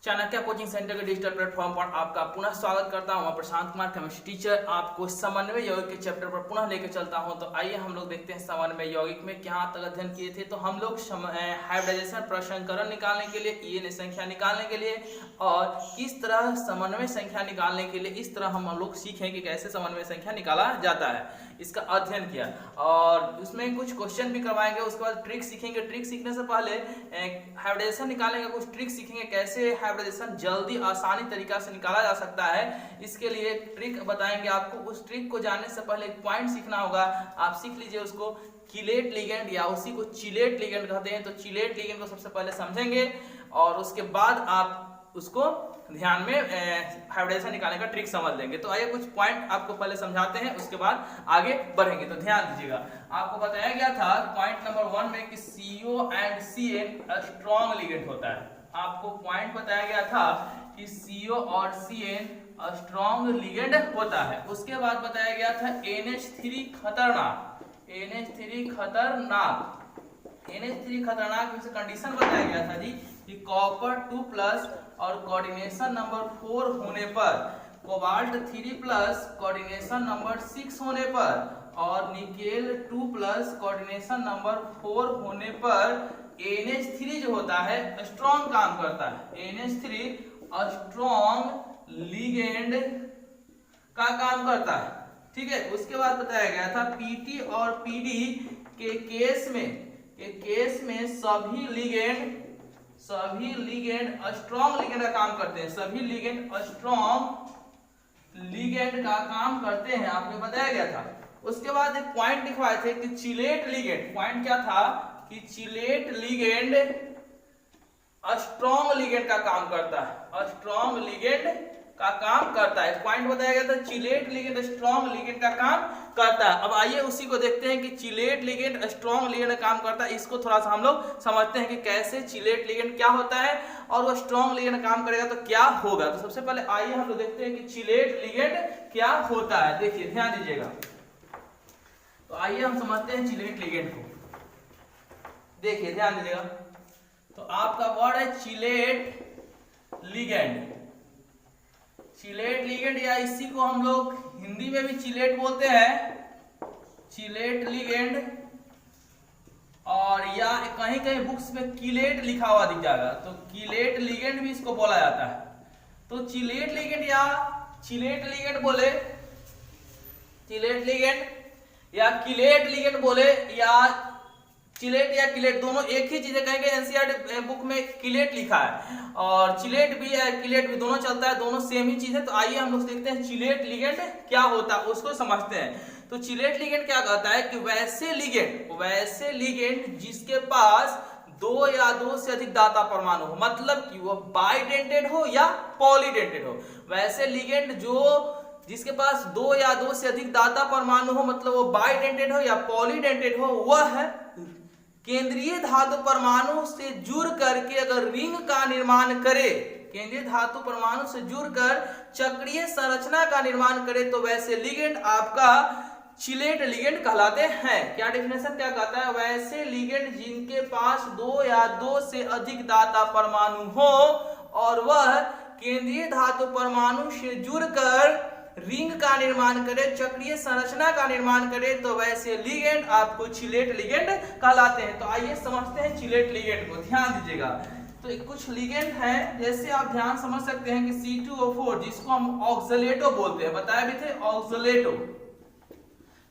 Chanakya coaching centre के digital platform पर आपका पुनः स्वागत करता हूं। मैं प्रशांत कुमार केमिस्ट्री टीचर आपको समन्वय यौगिक के चैप्टर पर पुनः लेकर चलता हूं। तो आइए हम लोग देखते हैं समन्वय यौगिक में क्या तक अध्ययन किए थे। तो हम लोग हाइब्रिडाइजेशन प्रसंकरण निकालने के लिए, ईएन संख्या निकालने के लिए और किस तरह समन्वय संख्या निकालने के लिए इस तरह हम लोग सीखें कि कैसे समन्वय संख्या निकाला जाता है, इसका अध्ययन किया और उसमें कुछ क्वेश्चन भी करवाएंगे। उसके बाद ट्रिक सीखेंगे। ट्रिक सीखने से पहले हाइब्रिडाइजेशन निकालने का कुछ ट्रिक सीखेंगे, कैसे हाइब्रिडाइजेशन जल्दी आसानी तरीका से निकाला जा सकता है। इसके लिए ट्रिक बताएंगे आपको। उस ट्रिक को जानने से पहले एक पॉइंट सीखना होगा। आप सीख लीजिए उसको, कीलेट लिगेंड या उसी को चिलेट लिगेंड कहते हैं। तो चिलेट लिगेंड को सबसे पहले समझेंगे और उसके बाद आप उसको ध्यान में हाइब्रिडाइजेशन निकालने का ट्रिक समझ लेंगे। तो आइए कुछ पॉइंट आपको पहले समझाते हैं, उसके बाद आगे बढ़ेंगे। तो ध्यान दीजिएगा, आपको बताया गया था पॉइंट नंबर 1 में कि CO and CN strong ligand होता है। आपको पॉइंट बताया गया था कि CO और CN स्ट्रॉन्ग लिगेंड होता है। उसके बाद बताया गया था NH3 खतरनाक, NH3 खतरनाक, NH3 खतरनाक में से कंडीशन बताया गया था जी कि कॉपर 2+ और कोऑर्डिनेशन नंबर 4 होने पर, कोबाल्ट 3+ कोऑर्डिनेशन नंबर 6 होने पर और निकेल 2+ कोऑर्डिनेशन नंबर 4 होने पर NH3 जो होता है स्ट्रॉन्ग काम करता है। NH3 स्ट्रॉन्ग लिगेंड का काम करता है, ठीक है। उसके बाद बताया गया था PT और PD के केस में सभी लिगेंड स्ट्रॉन्ग लिगेंड का काम करते हैं। सभी लिगेंड स्ट्रॉन्ग लिगेंड का काम करते हैं, आपको बताया गया था। उसके बाद एक पॉइंट लिखवाए थे कि चिलेट लिगेंड, पॉइंट क्या था कि चिलेट लिगेंड स्ट्रॉन्ग लिगेंड का काम करता है, स्ट्रॉन्ग लिगेंड का काम करता है। पॉइंट बताया गया था चिलेट लिगेंड स्ट्रॉन्ग लिगेंड का काम करता है। अब आइए उसी को देखते हैं कि चिलेट लिगेंड स्ट्रॉन्ग लिगेंड का काम करता है। इसको थोड़ा सा हम लोग समझते हैं कि कैसे चिलेट लिगेंड क्या होता है और वो स्ट्रॉन्ग लिगेंड काम करेगा तो क्या होगा। तो सबसे पहले आइए हम लोग देखते हैं कि चिलेट लिगेंड क्या होता है। देखिए ध्यान दीजिएगा, तो आइए हम समझते हैं चिलेट लिगेंड को। देखिए ध्यान दीजिएगा, तो आपका वर्ड है चिलेट लिगेंड। चिलेट लिगेंड या इसी को हम लोग हिंदी में भी चिलेट बोलते हैं, चिलेट लिगेंड, और या कहीं कहीं बुक्स में कीलेट लिखा हुआ दिख जाएगा, तो कीलेट लिगेंड भी इसको बोला जाता है। तो चिलेट लिगेंड या चिलेट लिगेंड बोले, चिलेट लिगेंड या कीलेट लिगेंड बोले या चिलेट या किलेट दोनों एक ही चीज है। कहेंगे एनसीईआरटी बुक में किलेट लिखा है और चिलेट भी है, किलेट भी, दोनों चलता है, दोनों सेम ही चीज है। तो आइए हम लोग देखते हैं चिलेट लिगेंड क्या होता है, उसको समझते हैं। तो चिलेट लिगेंड क्या कहता है कि वैसे लिगेंड जिसके पास 2 या 2 से अधिक दाता परमाणु हो, मतलब कि वो बाइडेंटेड हो या पॉलीडेंटेड हो। वैसे लिगेंड जिसके पास 2 या 2 से अधिक दाता परमाणु हो, मतलब वो बाइडेंटेड हो या पॉलीडेंटेड हो, वह केंद्रीय धातु परमाणु से जुड़ करके अगर रिंग का निर्माण करे, केंद्रीय धातु परमाणु से जुड़कर चक्रीय संरचना का निर्माण करे, तो वैसे लिगेंड आपका चिलेट लिगेंड कहलाते हैं। क्या डेफिनेशन क्या कहता है, वैसे लिगेंड जिनके पास 2 या 2 से अधिक दाता परमाणु हो और वह केंद्रीय धातु परमाणु से जुड़कर रिंग का निर्माण करे, चक्रीय संरचना का निर्माण करे, तो वैसे लिगेंड आपको चिलेट लिगेंड कहलाते हैं। तो आइए समझते हैं चिलेट लिगेंड को, ध्यान दीजिएगा। तो कुछ लिगेंड है, जैसे आप ध्यान समझ सकते हैं कि C2O4 जिसको हम ऑक्सलेटो बोलते हैं, बताया भी थे ऑक्सलेटो।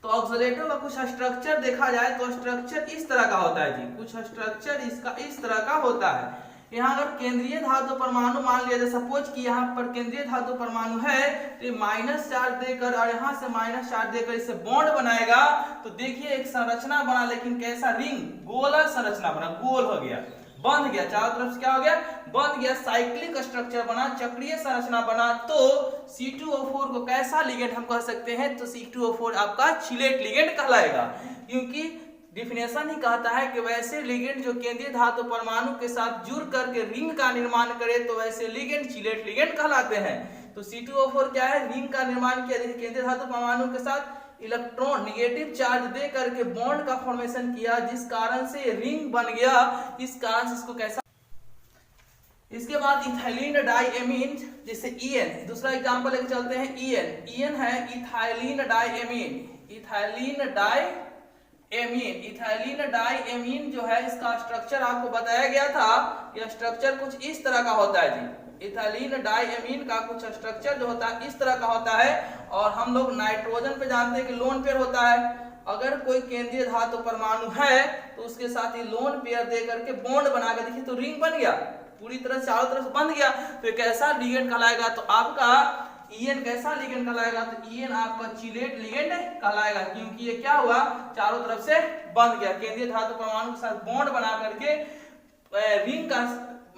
तो ऑक्सलेटो का कुछ स्ट्रक्चर देखा जाए तो स्ट्रक्चर इस तरह का होता है जी, कुछ स्ट्रक्चर इसका इस तरह का होता है। यहाँ अगर केंद्रीय धातु परमाणु मान लिया जाए, सपोज कि यहाँ पर केंद्रीय धातु परमाणु है, तो ये माइनस चार्ज देकर और यहाँ से माइनस चार्ज देकर इसे बॉन्ड बनाएगा। तो देखिए एक संरचना बना, लेकिन कैसा, रिंग, गोला संरचना बना, गोल हो गया, बंध गया, चारों तरफ से क्या हो गया, बंध गया, साइक्लिक स्ट्रक्चर बना, चक्रीय संरचना बना। तो C2O4 को कैसा लिगेंड हम कह सकते हैं, तो C2O4 आपका चिलेट लिगेंड कहलाएगा, क्योंकि डिफिनेशन ही कहता है कि वैसे लिगेंड जो केंद्रीय धातु परमाणु के साथ जुड़ करके रिंग का निर्माण करे, तो वैसे लिगेंड चिलेट लिगेंड कहलाते हैं। तो C2O4 क्या है, रिंग का निर्माण किया, केंद्रीय धातु परमाणु के साथ इलेक्ट्रॉन निगेटिव चार्ज दे करके बॉन्ड का फॉर्मेशन किया, जिस कारण से रिंग बन गया। इस कारण से इसको कैसा इसके बाद इथाइलिन डाइएमीन जैसे EN, दूसरा एग्जांपल लेके चलते हैं EN है इथाइलिन डाइएमीन। इथाइलिन डाइएमीन जो है इसका स्ट्रक्चर आपको बताया गया था, यह स्ट्रक्चर कुछ इस तरह का होता है जी। इथाइलिन डाइएमीन का कुछ स्ट्रक्चर जो होता है इस तरह का होता है, और हम लोग नाइट्रोजन पे जानते हैं कि लोन पेयर होता है। अगर कोई केंद्रीय धातु परमाणु है तो उसके साथ ही लोन पेयर दे करके बॉन्ड बना के देखिए तो रिंग बन गया, पूरी तरह चारों तरफ से बंध गया, तो कैसा लिगेंड कहलाएगा, तो आपका EN कैसा लिगेंड कहलाएगा, तो EN आपका चिलेट लिगेंड कहलाएगा, क्योंकि ये क्या हुआ, चारों तरफ से बंध गया, केंद्रीय धातु परमाणु के साथ बॉन्ड बना करके रिंग का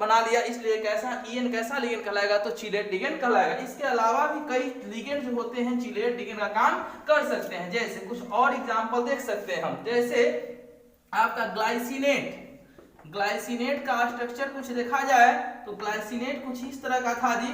बना लिया, इसलिए कैसा EN कैसा लिगेंड कहलाएगा, तो चिलेट लिगेंड कहलाएगा। इसके अलावा भी कई लिगेंड जो होते हैं चिलेट लिगेंड का काम कर सकते हैं, जैसे कुछ और एग्जांपल देख सकते हैं हम, जैसे आपका ग्लाइसिनेट का स्ट्रक्चर कुछ देखा जाए तो ग्लाइसिनेट कुछ इस तरह का था जी।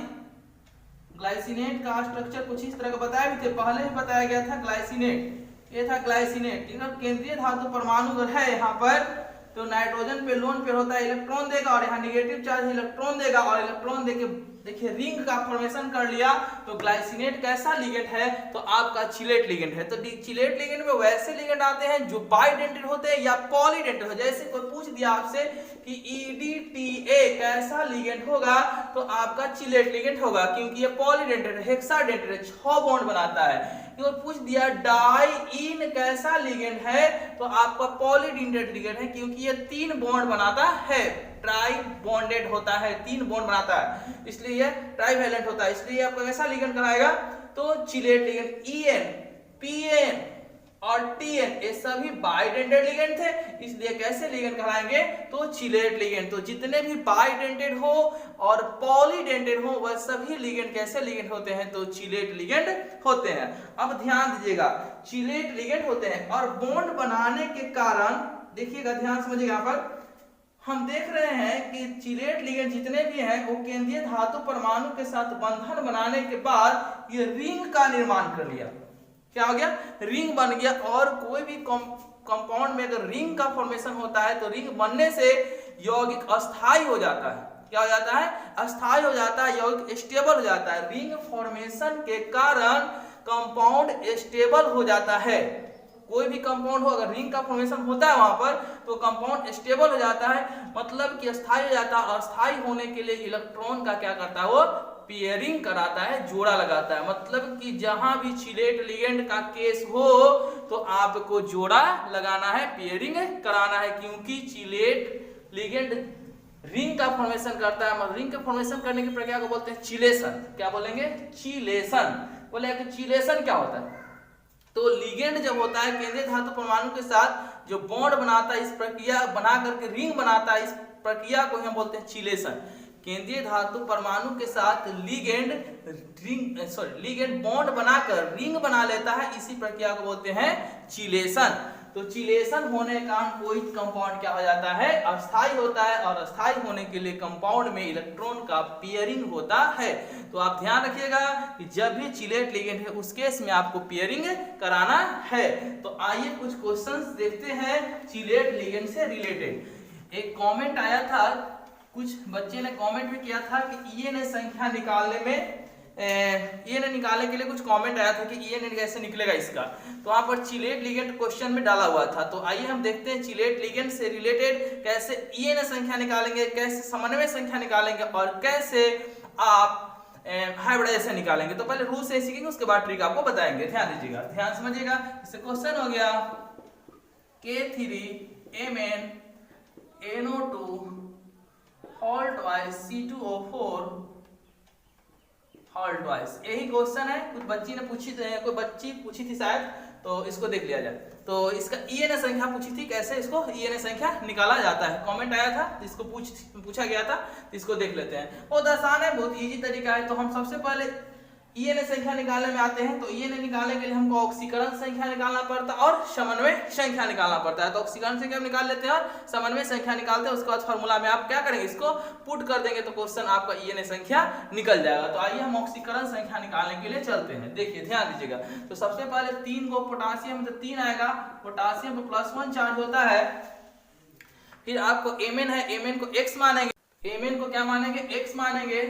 ग्लाइसिनेट का स्ट्रक्चर कुछ इस तरह का बताया भी थे, पहले भी बताया गया था ग्लाइसिनेट, ये था ग्लाइसिनेट। केंद्रीय धातु परमाणु अगर है यहाँ पर तो नाइट्रोजन पे लोन पेयर होता है, इलेक्ट्रॉन देगा और यहाँ नेगेटिव चार्ज इलेक्ट्रॉन देगा, और इलेक्ट्रॉन देके देखिए रिंग का फॉर्मेशन कर लिया, तो ग्लाइसिनेट कैसा लिगेंड है, तो आपका चिलेट लिगेंड है। तो चिलेट लिगेंड में वैसे लिगेंड आते हैं जो बाइडेंटेड होते हैं या पॉलीडेंटेड हो, जैसे कोई पूछ दिया आपसे कि EDTA कैसा लिगेंड होगा, तो आपका चिलेट लिगेंड होगा, क्योंकि ये पॉलीडेंटेड है, हेक्साडेंटेड है, 6 बॉन्ड बनाता है। तो पूछ दिया डाइईन कैसा लिगेंड है, तो आपका पॉलीडेंटेड लिगेंड है, क्योंकि ये 3 बॉन्ड बनाता है, ट्राई बॉन्डेड होता है, 3 बॉन्ड बनाता है, इसलिए ये ट्राइवेलेंट होता है, इसलिए आपका कैसा लिगेंड कहलाएगा, तो चिलेट लिगेंड। EN, PN और TN ये सभी बाइडेंटेड लिगेंड थे, इसलिए कैसे लिगेंड कहलाएंगे, तो चिलेट लिगेंड। तो जितने भी बाइडेंटेड हो और पॉलीडेंटेड हो वह सभी लिगेंड कैसे लिगेंड होते हैं, तो चिलेट लिगेंड होते हैं। अब ध्यान दीजिएगा, चिलेट लिगेंड होते हैं और बॉन्ड बनाने के कारण देखिएगा, ध्यान समझिएगा, यहाँ पर हम देख रहे हैं कि चिलेट लिगेंड जितने भी हैं वो केंद्रीय धातु परमाणु के साथ बंधन बनाने के बाद ये रिंग का निर्माण कर लिया, क्या हो गया, रिंग बन गया। और कोई भी कंपाउंड में अगर रिंग का फॉर्मेशन होता है तो रिंग बनने से यौगिक अस्थायी हो जाता है, क्या हो जाता है, अस्थायी हो जाता है, यौगिक स्टेबल हो जाता है। रिंग फॉर्मेशन के कारण कंपाउंड स्टेबल हो जाता है, कोई भी कंपाउंड हो अगर रिंग का फॉर्मेशन होता है वहां पर तो कंपाउंड स्टेबल हो जाता है, मतलब कि अस्थायी हो जाता है। और अस्थायी होने के लिए इलेक्ट्रॉन का क्या करता है, वो पेयरिंग कराता है, जोड़ा लगाता है, मतलब कि जहां भी चिलेट लिगेंड का केस हो तो आपको जोड़ा लगाना है, पेयरिंग कराना है, क्योंकि चिलेट लिगेंड रिंग का फॉर्मेशन करता है। रिंग का फॉर्मेशन करने की प्रक्रिया को बोलते हैं चिलेशन, क्या बोलेंगे, चिलेशन। बोले कि चिलेशन क्या होता है, तो लिगेंड जब होता है केंद्रीय धातु परमाणु के साथ जो बॉन्ड बनाता है, इस प्रक्रिया बना करके रिंग बनाता है, इस प्रक्रिया को हम बोलते हैं चिलेशन। केंद्रीय धातु परमाणु के साथ लिगेंड बॉन्ड बनाकर रिंग बना लेता है, इसी प्रक्रिया को बोलते हैं चिलेशन। तो चिलेशन होने के कारण कोई कंपाउंड क्या हो जाता है, अस्थायी होता है, और अस्थायी होने के लिए कंपाउंड में इलेक्ट्रॉन का पेयरिंग होता है। तो आप ध्यान रखिएगा कि जब भी चिलेट लिगेंड है उस केस में आपको पेयरिंग कराना है। तो आइए कुछ क्वेश्चंस देखते हैं चिलेट लिगेंड से रिलेटेड। एक कमेंट आया था, कुछ बच्चे ने कमेंट भी किया था कि ENA संख्या निकालने में ENA निकालने के लिए कुछ कमेंट आया था कि ENA कैसे निकलेगा इसका, तो वहां पर चिलेट लिगेंड क्वेश्चन में डाला हुआ था। तो आइए हम देखते हैं चिलेट लिगेंड से रिलेटेड कैसे ENA संख्या निकालेंगे, कैसे समन्वय संख्या निकालेंगे और कैसे आप हाइब्रिडाइजेशन निकालेंगे। तो पहले रूल से सीखेंगे, उसके बाद ट्रिक आपको बताएंगे। ध्यान दीजिएगा, ध्यान समझिएगा। इससे क्वेश्चन हो गया K3MnNO2 halt wise C2O4 halt wise, यही क्वेश्चन है। कुछ बच्ची ने पूछी थी, कोई बच्ची पूछी थी शायद, तो इसको देख लिया जाए। तो इसका ENA संख्या पूछी थी, कैसे इसको ENA संख्या निकाला जाता है, कमेंट आया था, इसको पूछा गया था, तो इसको देख लेते हैं। बहुत आसान है, बहुत इजी तरीका है। तो हम सबसे पहले ENA संख्या निकालने में आते हैं। तो ENA निकालने के लिए हमको ऑक्सीकरण संख्या निकालना पड़ता है और समन्वय संख्या निकालना पड़ता है। तो ऑक्सीकरण संख्या निकाल लेते हैं और समन्वय संख्या निकालते हैं, उसके बाद फॉर्मूला में आप क्या करेंगे, इसको पुट कर देंगे, तो क्वेश्चन आपका ENA संख्या निकल जाएगा। तो आइए हम ऑक्सीकरण संख्या निकालने के लिए चलते हैं। देखिए ध्यान दीजिएगा, तो सबसे पहले 3 को पोटासियम, तो 3 आएगा, पोटासियम पे +1 चार्ज होता है। फिर आपको Mn है, Mn को X मानेंगे, Mn को क्या मानेंगे, x मानेंगे।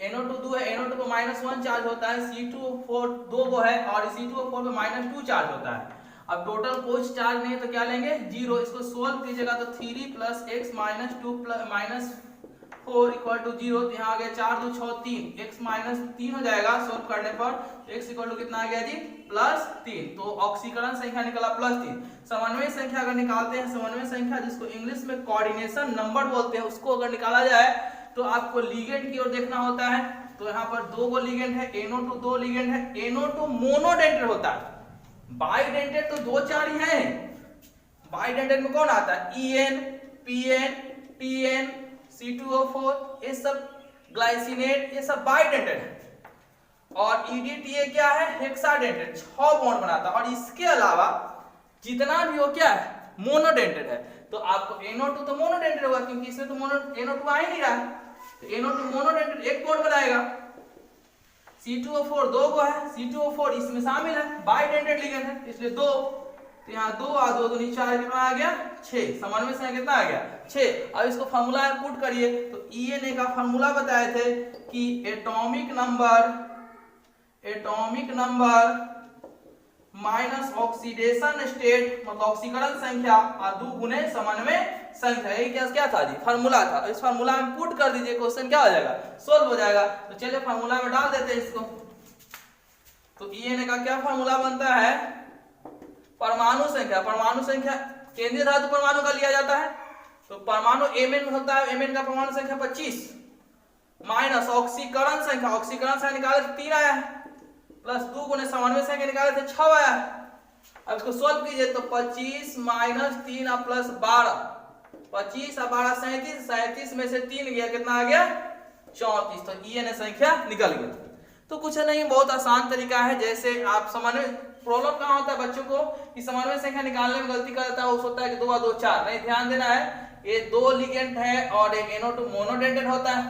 NO2 2 है, NO2 पे -1 चार्ज होता है, C2O4 2 को है और C2O4 पे -2 चार्ज होता है। अब टोटल कोई चार्ज नहीं है तो क्या लेंगे, 0। इसको सोल्व कीजिएगा तो 3 + x - 2 -4 = 0। तो यहाँ आ गया 4 2 6 3, x - 3 हो जाएगा सोल्व करने पर। x = कितना आ गया जी, +3। तो ऑक्सीकरण संख्या निकला +3। समन्वय संख्या अगर निकालते हैं, समन्वय संख्या जिसको इंग्लिश में कोऑर्डिनेशन नंबर बोलते हैं, उसको अगर निकाला जाए तो आपको लिगेंड की ओर देखना होता है। तो यहाँ पर 2 गो लिगेंड है, NO2 2 लिगेंड है। NO2 मोनोडेंटेड होता है, बाइडेंटेड तो 2-4 ही हैं। बाइडेंटेड में कौन आता है, EN, PN, TN, C2O4, ये सब ग्लाइसिनेट, ये सब बाइडेंटेड है। और EDTA क्या है, हेक्साडेंटेड, 6 बॉन्ड बनाता है। और इसके अलावा जितना भी हो क्या है, मोनोडेंटेड है। तो आपको NO2 तो मोनोडेंटेड होगा क्योंकि इसमें तो NO2 आ ही नहीं रहा है, तो NO2 मोनोडेंटेड 1 बॉन्ड बनाएगा। C2O4 2 को है, C2O4 इसमें शामिल है, बाइडेंटेड लिगेंड है, इसलिए 2। तो यहाँ 2 और 2 दूनी 4, कितना आ गया 6। समन्वय संख्या कितना आ गया 6। अब इसको फार्मूला में पुट करिए तो ENA का फार्मूला बताए थे कि atomic number minus oxidation state, मतलब ऑक्सीकरण संख्या, और 2 गुने समन्वय संख्या। यही क्या था जी, फार्मूला था। इस फार्मूला में पुट कर दीजिए, क्वेश्चन क्या हो जाएगा, सोल्व हो जाएगा। तो चलिए फार्मूला में डाल देते हैं इसको। तो ENA का क्या फार्मूला बनता है, परमाणु संख्या केंद्रीय धातु परमाणु का लिया जाता है। तो परमाणु Mn होता है, Mn का परमाणु संख्या 25 माइनस ऑक्सीकरण संख्या निकाले थे 3 आया है, प्लस 2 गुने समन्वय संख्या निकाले थे 6 आया। अब इसको सोल्व कीजिए तो 25 - 3 + 12, 25 और 12 37, 37 में से 3 गया, कितना आ गया 34। तो ENA संख्या निकल गया। तो कुछ नहीं, बहुत आसान तरीका है। जैसे आप समन्वय, प्रॉब्लम कहाँ होता है बच्चों को कि समन्वय संख्या निकालने में गलती कर देता है, वो सोचता है कि 2 और 2 4, नहीं, ध्यान देना है। ये 2 लिगेंड है और एक NO2 मोनोडेंटेड होता है,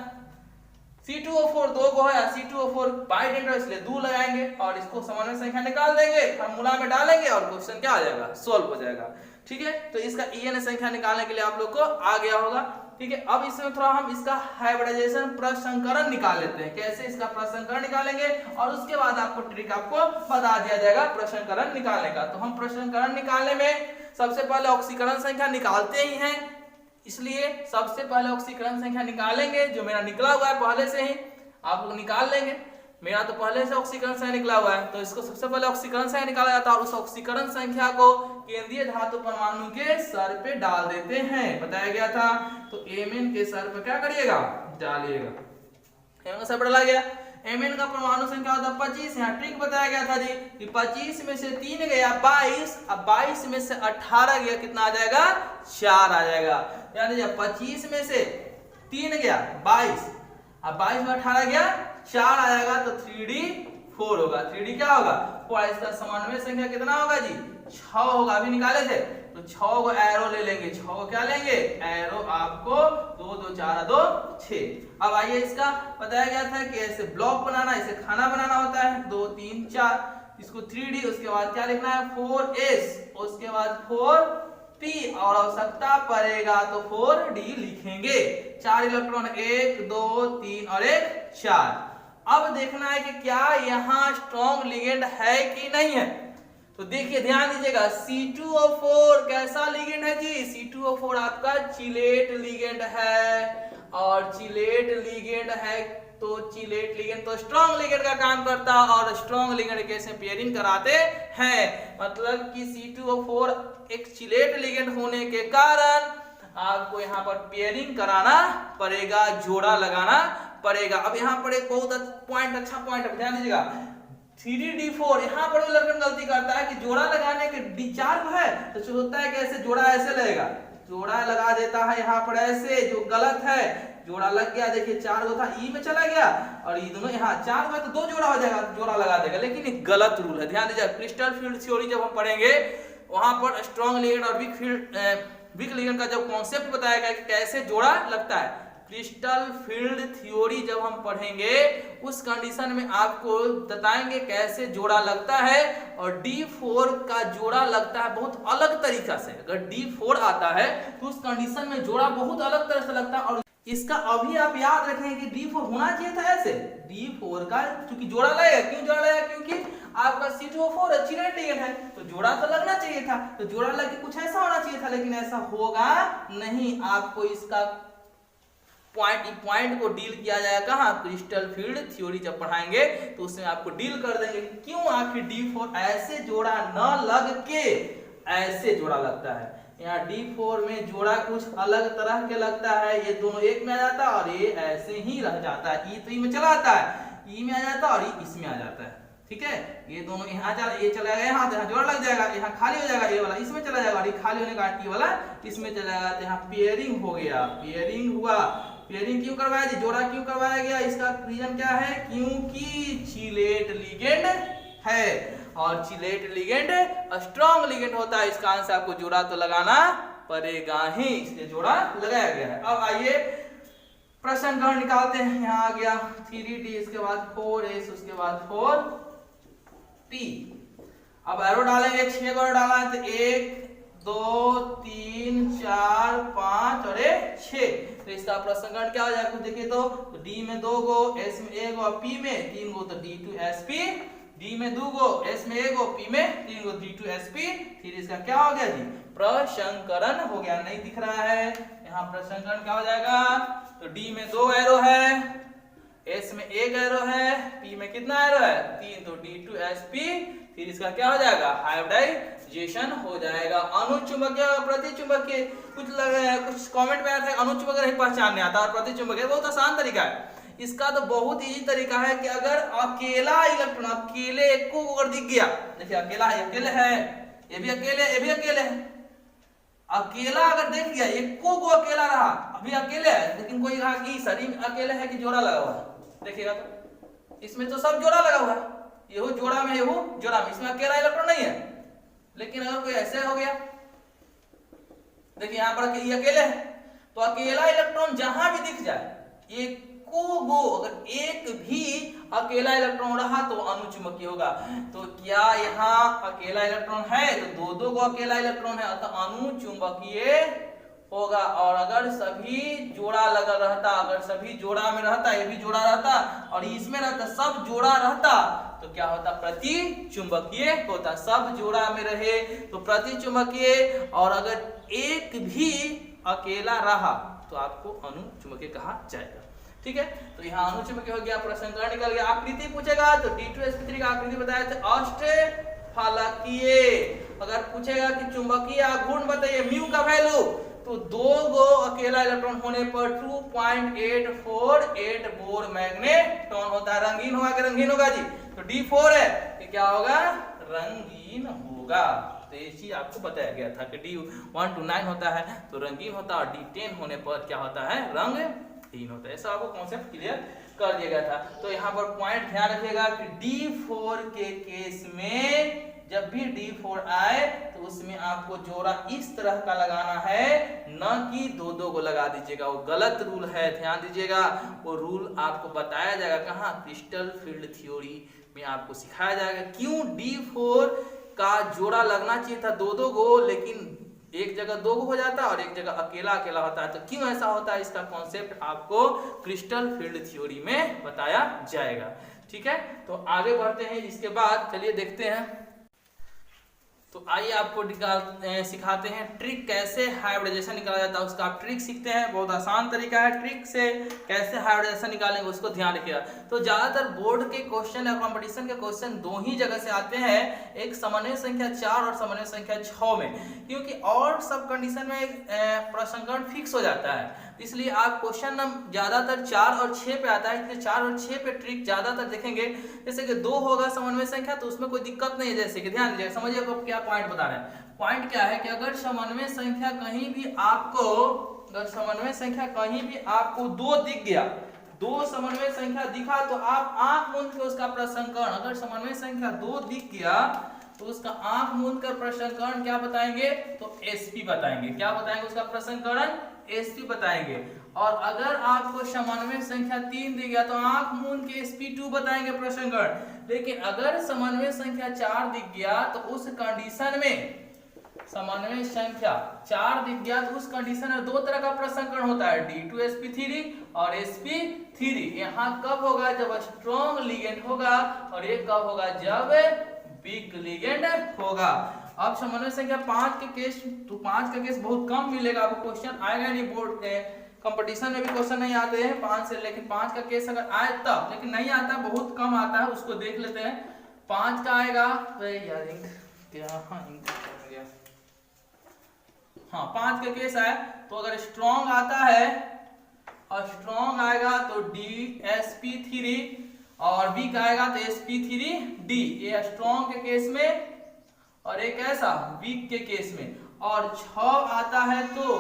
C2O4 2 को है, C2O4 बाइडेंटेड, इसलिए 2 लगाएंगे और इसको समन्वय संख्या निकाल देंगे, फार्मूला में डालेंगे और क्वेश्चन क्या आ जाएगा, सोल्व हो जाएगा। ठीक है, तो इसका ENA संख्या निकालने के लिए आप लोग को आ गया होगा। ठीक है, अब इसमें थोड़ा हम इसका हाइब्रिडाइजेशन प्रसंकरण निकाल लेते हैं। कैसे इसका प्रसंकरण निकालेंगे और उसके बाद आपको ट्रिक आपको बता दिया जाएगा प्रसंकरण निकालने का। तो हम प्रसंकरण निकालने में सबसे पहले ऑक्सीकरण संख्या निकालते ही हैं, इसलिए सबसे पहले ऑक्सीकरण संख्या निकालेंगे। जो मेरा निकला हुआ है पहले से ही आप लोग निकाल लेंगे, मेरा तो पहले से ऑक्सीकरण संख्या निकला हुआ है। तो इसको सबसे पहले ऑक्सीकरण संख्या निकाला जाता है और उस ऑक्सीकरण संख्या को केंद्रीय धातु परमाणु के सर पे डाल देते हैं, बताया गया था। तो Mn के सर पे क्या करिएगा, डालिएगा। Mn का सर पे डाला गया। Mn का परमाणु संख्या होता है 25। यहाँ ट्रिक बताया गया था जी कि 25 में से 3 गया 22, अब 22 में से 18 गया, कितना आ जाएगा 4 आ जाएगा। यानी जब 25 में से 3 गया 22, अब 22 में 18 गया 4 आएगा, तो 3D4 होगा। 3D क्या होगा 4। इसका समन्वय संख्या कितना होगा जी 6 होगा, अभी निकाले थे। तो 6 को एरो ले लेंगे, 6 को क्या लेंगे एरो, आपको 2 2 4 2 6। अब आइए, इसका बताया गया था कि ऐसे ब्लॉक बनाना, ऐसे खाना बनाना होता है, 2 3 4, इसको 3D, उसके बाद क्या लिखना है 4S, उसके बाद 4P, और आवश्यकता पड़ेगा तो 4D लिखेंगे। 4 इलेक्ट्रॉन, 1 2 3 और 1 4। अब देखना है कि क्या यहाँ स्ट्रॉन्ग लिगेंड है कि नहीं है। तो देखिए, ध्यान दीजिएगा, C2O4 कैसा लिगेंड है जी, C2O4 आपका चिलेट लिगेंड है, और चिलेट लिगेंड है तो चिलेट लिगेंड तो स्ट्रॉन्ग लिगेंड का काम करता है, और स्ट्रॉन्ग लिगेंड कैसे पेयरिंग कराते हैं, मतलब कि C2O4 एक चिलेट लिगेंड होने के कारण आपको यहाँ पर पेयरिंग कराना पड़ेगा, जोड़ा लगाना पड़ेगा। अब यहाँ पर एक बहुत अच्छा पॉइंट है, ध्यान दीजिएगा, 3D4। यहाँ पर भी लड़कन गलती करता है कि जोड़ा लगाने के D4 को है तो सोचता है कि ऐसे जोड़ा ऐसे लगेगा, जोड़ा लगा देता है यहाँ पर ऐसे, जो गलत है। जोड़ा लग गया, देखिए 4 गो था, ई में चला गया, और ये दोनों यहाँ 4 गो तो 2 जोड़ा हो जाएगा, जोड़ा लगा देगा, लेकिन ये गलत रूल है। ध्यान दीजिए, क्रिस्टल फील्ड थ्योरी जब हम पढ़ेंगे वहां पर स्ट्रॉन्ग लिगेंड और वीक लिगेंड का जब कॉन्सेप्ट बताया गया कि कैसे जोड़ा लगता है, क्रिस्टल फील्ड थ्योरी जब हम पढ़ेंगे उस कंडीशन में आपको बताएंगे कैसे जोड़ा लगता है। और D4 का जोड़ा लगता है बहुत अलग तरीका से। अगर D4 आता है तो उस कंडीशन में जोड़ा बहुत अलग तरह से लगता है। और इसका अभी आप याद रखें कि D4 होना चाहिए था ऐसे। D4 का चूंकि जोड़ा लगेगा, क्यों जोड़ा लगेगा? क्योंकि आपका C2O4 चिलेट लिगेंड है तो जोड़ा तो लगना चाहिए था। तो जोड़ा लग के कुछ ऐसा होना चाहिए था, लेकिन ऐसा होगा नहीं। आपको इसका पॉइंट को डील किया जाएगा कहां? क्रिस्टल फील्ड थ्योरी जब पढ़ाएंगे तो उसमें आपको डील कर देंगे क्यों आखिर D4 ऐसे जोड़ा न लग के ऐसे जोड़ा लगता है। यहाँ D4 में जोड़ा कुछ अलग तरह के लगता है। ये दोनों एक में आ जाता है और ये ऐसे ही रह जाता है। ई तो ई में चला आता है, ई में आ जाता है और ई इसमें आ जाता है। ठीक है, ये दोनों यहाँ ये चला गया, यहाँ जोड़ा लग जाएगा, यहाँ खाली हो जाएगा, ये वाला इसमें चला जाएगा और ये खाली होने का ये वाला इसमें चला जाएगा। तो यहाँ पेयरिंग हो गया, पेयरिंग हुआ। पेयरिंग क्यों करवाया जी? जोड़ा क्यों करवाया गया? इसका रीजन क्या है? क्योंकि चिलेट लिगेंड है और चिलेट लिगेंड स्ट्रॉन्ग लिगेंड होता है। इसका आंसर आपको जोड़ा तो लगाना पड़ेगा ही, इसलिए जोड़ा लगाया गया है। अब आइए प्रश्न ग्रहण निकालते हैं। यहाँ आ गया 3D, इसके बाद 4S, उसके बाद 4P। अब एरो डालेंगे, 6 एरो डाला है तो 1 2 3 4 5 और 6। तो इसका प्रसंगण क्या हो जाएगा? कुछ देखिए तो D में 2 गो, S में 1 गो, P में 3 गो, तो D2SP। D में 2 गो, S में 1 गो, P में 3 गो, D2SP। फिर इसका क्या हो गया जी? प्रसंकरण हो गया। नहीं दिख रहा है यहाँ, प्रसंकरण क्या हो जाएगा? तो D में 2 एरो है, S में 1 एरो है, P में कितना एरो है? 3, तो D2SP। फिर इसका क्या हो जाएगा? हाइब्रिडाइजेशन हो जाएगा। अनुचुंबकीय और प्रतिचुंबकीय कुछ कुछ कमेंट में आया था अनुचुंबकीय नहीं पहचानने आता और प्रतिचुंबकीय बहुत आसान तरीका है इसका। तो बहुत इजी तरीका है कि अगर अकेला इलेक्ट्रॉन अकेले एक को अगर दिख गया, देखिए अकेला है, अकेले है, ये भी अकेले, ये भी अकेले है। अकेला अगर देख गया, एक को अकेला रहा, अभी अकेले है, लेकिन कोई कहा कि शरीर में अकेले है कि जोड़ा लगा हुआ है। देखिएगा तो इसमें तो सब जोड़ा लगा हुआ है, ये जोड़ा में, ये जोड़ा में, इसमें अकेला इलेक्ट्रॉन नहीं है। लेकिन अगर कोई ऐसे हो गया, देखिए यहाँ पर ये अकेले है, तो अकेला इलेक्ट्रॉन जहां भी दिख जाए, एक को गो अगर एक भी अकेला इलेक्ट्रॉन रहा तो अनुचुंबकीय होगा। तो क्या यहाँ अकेला इलेक्ट्रॉन है? तो दो गो अकेला इलेक्ट्रॉन है, तो अनुचुंबकीय होगा। और अगर सभी जोड़ा लगा रहता, अगर सभी जोड़ा में रहता, ये भी जोड़ा रहता और इसमें रहता, सब जोड़ा रहता, तो क्या होता? प्रतिचुंबकीय होता। सब जोड़ा में रहे तो प्रतिचुंबकीय, और अगर एक भी अकेला रहा तो आपको अनुचुंबकीय कहा जाएगा। ठीक है, तो यहाँ अनुचुंबकीय हो गया, प्रसंकरण निकल गया। आकृति पूछेगा तो D2SP3 का आकृति बताया था अष्टफलकीय। अगर पूछेगा कि चुंबकीय आघूर्ण बताइए, म्यू का वैल्यू, तो 2 गो अकेला इलेक्ट्रॉन होने पर 2.848 बोर मैग्नेट्रॉन होता है। रंगीन होगा कि रंगीन होगा जी? तो D4 है, ये क्या होगा? रंगीन होगा। तो ये चीज आपको बताया गया था कि D1 to 9 होता है तो रंगीन होता है, और D10 होने पर क्या होता है? रंगहीन होता है। ऐसा आपको कॉन्सेप्ट क्लियर कर दिया गया था। तो यहाँ पर पॉइंट ध्यान रखिएगा कि D4 के केस में जब भी D4 आए तो उसमें आपको जोड़ा इस तरह का लगाना है, न कि दो को लगा दीजिएगा, वो गलत रूल है, ध्यान दीजिएगा। वो रूल आपको बताया जाएगा कहाँ? क्रिस्टल फील्ड थ्योरी में आपको सिखाया जाएगा क्यों D4 का जोड़ा लगना चाहिए था दो गो, लेकिन एक जगह 2 गो हो जाता है और एक जगह अकेला अकेला होता है। तो क्यों ऐसा होता है, इसका कॉन्सेप्ट आपको क्रिस्टल फील्ड थ्योरी में बताया जाएगा। ठीक है, तो आगे बढ़ते हैं। इसके बाद चलिए देखते हैं, तो आइए आपको सिखाते हैं ट्रिक कैसे हाइब्रिडाइजेशन निकाला जाता है। उसका आप ट्रिक सीखते हैं, बहुत आसान तरीका है। ट्रिक से कैसे हाइब्रिडाइजेशन निकालेंगे उसको ध्यान रखिएगा। तो ज्यादातर बोर्ड के क्वेश्चन या कंपटीशन के क्वेश्चन 2 ही जगह से आते हैं, एक समन्वय संख्या 4 और समन्वय संख्या 6 में, क्योंकि और सब कंडीशन में प्रसंकरण फिक्स हो जाता है। इसलिए आप क्वेश्चन ज्यादातर 4 और 6 पे आता है, इसलिए 4 और 6 पे ट्रिक ज्यादातर देखेंगे। जैसे कि 2 होगा समन्वय संख्या तो उसमें कोई दिक्कत नहीं है। जैसे कि ध्यान दीजिए, समझिए आपको क्या पॉइंट बता रहे हैं। पॉइंट क्या है कि अगर समन्वय संख्या कहीं भी आपको 2 दिख गया, 2 समन्वय संख्या दिखा तो आप आंख मूंद के उसका प्रसंकरण, अगर समन्वय संख्या 2 दिख गया तो उसका आंख मूंद कर प्रसंकरण क्या बताएंगे? तो SP बताएंगे। क्या बताएंगे? उसका प्रसंकरण sp बताएंगे। और अगर आपको समन्वय संख्या 3 दी गया तो आंख मूंद के sp2 बताएंगे प्रश्नकर्ण। लेकिन अगर समन्वय संख्या 4 दिख गया तो उस कंडीशन में, समन्वय संख्या 4 दिख गया तो उस कंडीशन में दो तरह का प्रश्नकर्ण होता है, D2sp3 और sp3। यहाँ कब होगा? जब स्ट्रॉन्ग लिगेंड होगा, और ये कब होगा? जब वीक लिगेंड होगा। अब समन्वय संख्या 5 के केस, तो 5 का केस बहुत कम मिलेगा आपको, क्वेश्चन आएगा नहीं, बोर्ड कंपटीशन में भी क्वेश्चन नहीं आते हैं 5 से, लेकिन 5 का केस अगर आए तब, लेकिन नहीं आता, बहुत कम आता है, उसको देख लेते हैं। 5 का आएगा यार हाँ 5 का केस है तो अगर स्ट्रॉन्ग आता है, और स्ट्रॉन्ग आएगा तो DSP3, और वीक आएगा तो SP3D, ये स्ट्रॉन्ग के केस में, और एक ऐसा वीक के केस में। और 6 आता है तो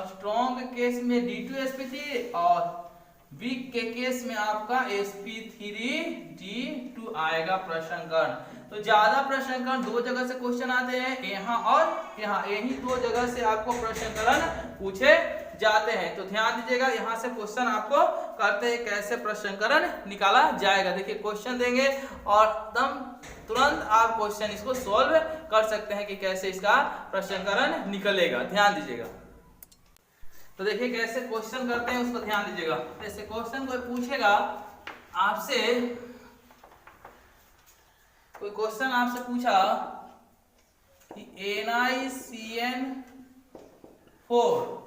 स्ट्रॉन्ग के केस में D2sp3, और वीक के केस में आपका sp3D2 आएगा प्रश्नकर्ण। तो ज्यादा प्रश्नकर्ण दो जगह से क्वेश्चन आते हैं, यहाँ और यहाँ, यही दो जगह से आपको प्रश्नकर्ण पूछे जाते हैं। तो ध्यान दीजिएगा, यहाँ से क्वेश्चन आपको करते हैं कैसे प्रश्नकर्ण निकाला जाएगा। देखिए क्वेश्चन देंगे और एकदम तुरंत आप क्वेश्चन इसको सॉल्व कर सकते हैं कि कैसे इसका प्रश्नकर्ण निकलेगा। ध्यान दीजिएगा। तो देखिए कैसे क्वेश्चन करते हैं उसको ध्यान दीजिएगा। जैसे क्वेश्चन कोई पूछेगा आपसे, कोई क्वेश्चन आपसे पूछा कि NiCN4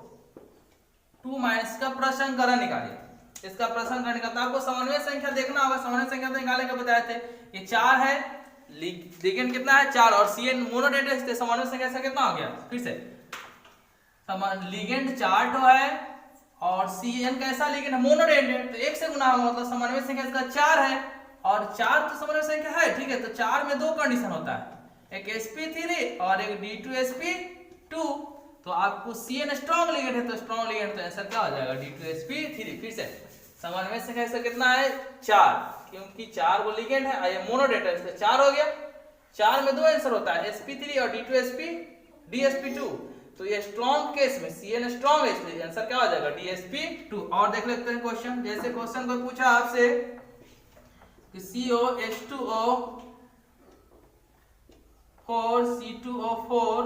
2- का प्रश्नकर्ण निकालिए। इसका प्रश्नकर्ण निकालता, आपको समन्वय संख्या देखना होगा। समन्वय संख्या तो निकाले के बताए थे, ये 4 है, लिगेंड कितना है 4, और CN मोनोडेटेड थे, समन्वय संख्या से कितना हो गया? फिर से लिगेंड 4 तो है, और CN कैसा लिगेंड है? मोनोडेटेड, तो 1 से गुना होगा, मतलब समन्वय संख्या इसका 4 है, और 4 तो समन्वय संख्या है, ठीक है। तो 4 में दो कंडीशन होता है, एक sp3 और एक D2sp2। तो आपको CN स्ट्रॉन्ग लिगेंड है, तो स्ट्रॉन्ग लिगेंड, तो आंसर क्या हो जाएगा? D2sp3। फिर से समन्वय संख्या इसका कितना है? 4, क्योंकि 4 वो लिगेंड है, ये मोनोडेटेड है, 4 हो गया। 4 में दो आंसर होता है, sp3 और DSP2। तो ये स्ट्रॉन्ग केस में CN स्ट्रॉन्ग है, इसलिए आंसर क्या हो जाएगा? DSP2। और देख लेते हैं क्वेश्चन। जैसे क्वेश्चन को पूछा आपसे कि COH2O4 C2O4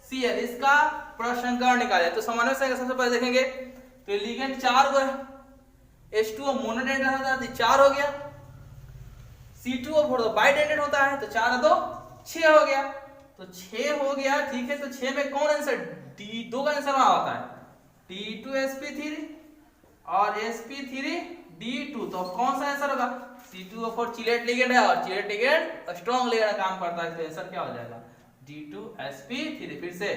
Cl, इसका प्रश्नकर्ण निकाले। तो समन्वय संख्या सबसे पहले देखेंगे, तो लिगेंड 4 को है, H2O मोनोडेटेड होता है, 4 हो गया। C2O4 तो बाइडेटेड होता है, तो 4 2 6 हो गया। तो 6 हो गया, ठीक है। तो 6 में कौन आंसर? D2 का आंसर वहां होता है, D2sp3 और sp3D2। तो कौन सा आंसर होगा? C2O4 चिलेट लिगेंड है, और चिलेट लिगेंड स्ट्रॉन्ग लिगेंड काम करता है, तो आंसर क्या हो जाएगा? D2sp3। फिर से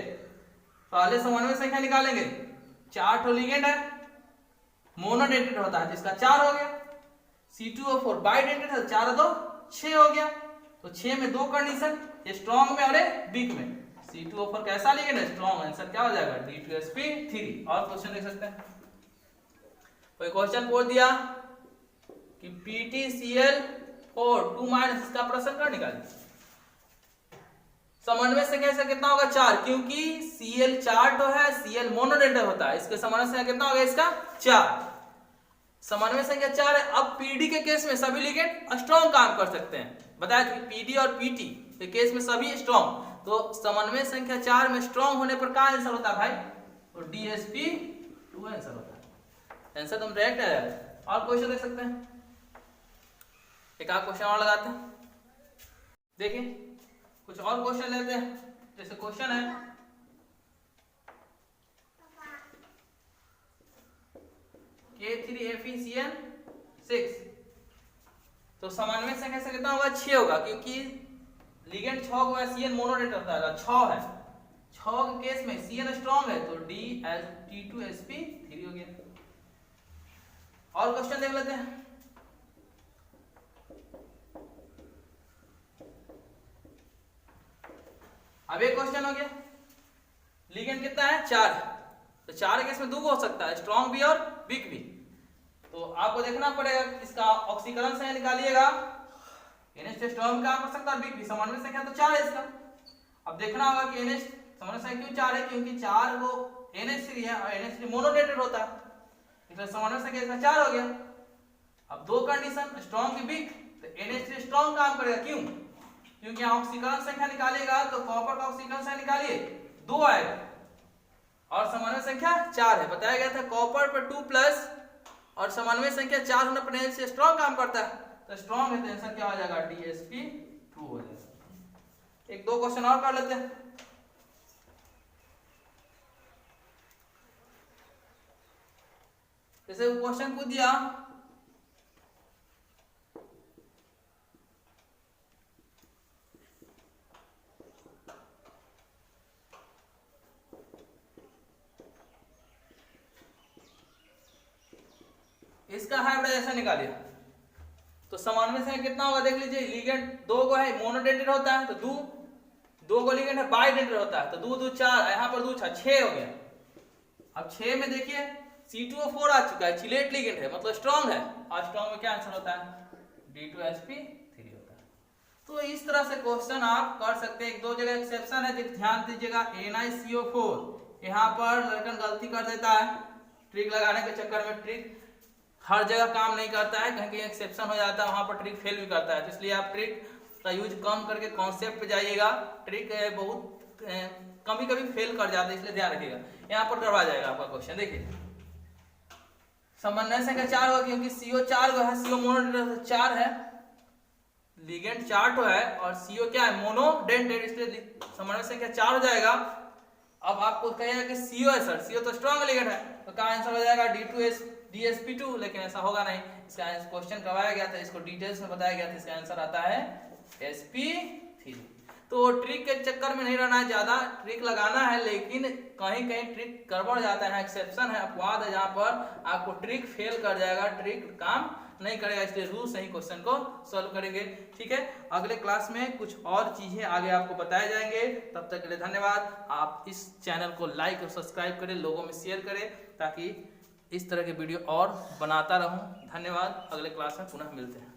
पहले समन्वय संख्या निकालेंगे, 4 तो लिगेंड है, मोनोडेटेड होता है, जिसका 4 हो गया। C2O4 बाइडेटेड है, 4 2 6 हो गया। तो 6 में दो कंडीशन, ये स्ट्रॉन्ग में और वीक में। C2O4 कैसा लिगेंड है? स्ट्रॉन्ग। आंसर क्या हो जाएगा? D2sp3। और क्वेश्चन देख सकते हैं, कोई क्वेश्चन पूछ दिया कि PtCl4 2- इसका प्रश्नकर्ण निकालिए। समन्वय संख्या से कितना होगा? 4, क्योंकि Cl 4 तो है, Cl मोनोडेटेड होता है, इसके समन्वय संख्या कितना होगा? इसका 4। समन्वय संख्या 4 है। अब PD के केस में सभी लिगेंड स्ट्रॉन्ग काम कर सकते हैं, बताया कि PD और PT के केस में सभी स्ट्रॉन्ग। तो समन्वय संख्या 4 में स्ट्रॉन्ग होने पर क्या आंसर होता है भाई? तो DSP2 आंसर होता है। आंसर तुम डायरेक्ट है। और क्वेश्चन देख सकते हैं, एक आध क्वेश्चन और लगाते हैं। देखिए कुछ और क्वेश्चन लेते हैं। जैसे क्वेश्चन है K3FeCN6, तो समन्वय संख्या से कितना होगा? 6 होगा, क्योंकि लिगेंड 6 को CN मोनोडेटेड होता है, 6 है। 6 के केस में CN स्ट्रॉन्ग है, तो D2sp3 हो गया। और क्वेश्चन देख लेते हैं। अब एक क्वेश्चन हो गया, लिगेंड कितना है? 4। तो 4 केस में दो हो सकता है, स्ट्रॉन्ग भी और वीक भी। तो आपको देखना पड़ेगा, इसका ऑक्सीकरण संख्या निकालिएगा। NH स्ट्रॉन्ग काम कर सकता है, वीक भी। समन्वय संख्या तो 4 है इसका। अब देखना होगा कि NH समन्वय संख्या क्यों 4 है? क्योंकि 4 को NH3 है और NH3 मोनोडेटेड होता है, इसलिए समानव्य संख्या इसका 4 हो गया। अब दो कंडीशन, स्ट्रॉन्ग की वीक, तो NH3 स्ट्रॉन्ग काम करेगा, क्यों? क्योंकि यहाँ ऑक्सीकरण संख्या निकालेगा तो कॉपर का ऑक्सीकरण संख्या निकालिए 2 आएगा और समन्वय संख्या 4 है। बताया गया था कॉपर पर 2 प्लस और समन्वय संख्या 4 होने पर NH3 स्ट्रॉन्ग काम करता है, तो स्ट्रॉन्ग है तो आंसर क्या हो जाएगा, DsP2 हो जाएगा। एक दो क्वेश्चन और कर लेते हैं। जैसे क्वेश्चन को दिया इसका हाइब्रिडाइजेशन निकालिए, तो समानव्य संख्या कितना होगा देख लीजिए। लिगेंड दो को है, मोनोडेटेड होता है, तो दो को लिगेंड है, बाइडेटेड होता है, तो 2 2 4, यहाँ पर 2 6 हो गया। अब 6 में देखिए C2O4 आ चुका है, चिलेट लिगेंड है मतलब स्ट्रॉन्ग है, और स्ट्रॉन्ग में क्या आंसर होता है, D2sp3 होता है। तो इस तरह से क्वेश्चन आप कर सकते हैं। एक दो जगह एक्सेप्शन है, ध्यान दीजिएगा। NiCO4 यहाँ पर लड़कन गलती कर देता है, ट्रिक लगाने के चक्कर में ट्रिक हर जगह काम नहीं करता है, कहीं कहीं एक्सेप्शन हो जाता है, वहां पर ट्रिक फेल भी करता है, तो इसलिए आप ट्रिक का यूज कम करके कॉन्सेप्ट पे जाइएगा। ट्रिक बहुत कभी कभी फेल कर जाता है, इसलिए ध्यान रखिएगा। यहाँ पर करवा जाएगा आपका क्वेश्चन। देखिए समन्वय संख्या 4 होगा क्योंकि CO 4 है, CO मोनोडेटेड 4 है, लिगेंड 4 तो है और CO क्या है, मोनोडेटेड, इसलिए समन्वय संख्या 4 हो जाएगा। अब आपको कहेगा कि CO है सर, CO तो स्ट्रॉन्ग लिगेंड है, तो क्या आंसर हो जाएगा, DsP2, लेकिन ऐसा होगा नहीं। इसका क्वेश्चन करवाया गया था, इसको डिटेल्स में बताया गया था, इसका आंसर आता है sp3। तो ट्रिक के चक्कर में नहीं रहना है, ज्यादा ट्रिक लगाना है, लेकिन कहीं कहीं ट्रिक गड़बड़ जाता है, एक्सेप्शन है, अपवाद है, जहां पर आपको ट्रिक फेल कर जाएगा, ट्रिक काम नहीं करेगा, इसलिए रूल से ही क्वेश्चन को सॉल्व करेंगे। ठीक है, अगले क्लास में कुछ और चीजें आगे आपको बताए जाएंगे। तब तक के लिए धन्यवाद। आप इस चैनल को लाइक और सब्सक्राइब करें, लोगों में शेयर करें, ताकि इस तरह के वीडियो और बनाता रहूं। धन्यवाद, अगले क्लास में पुनः मिलते हैं।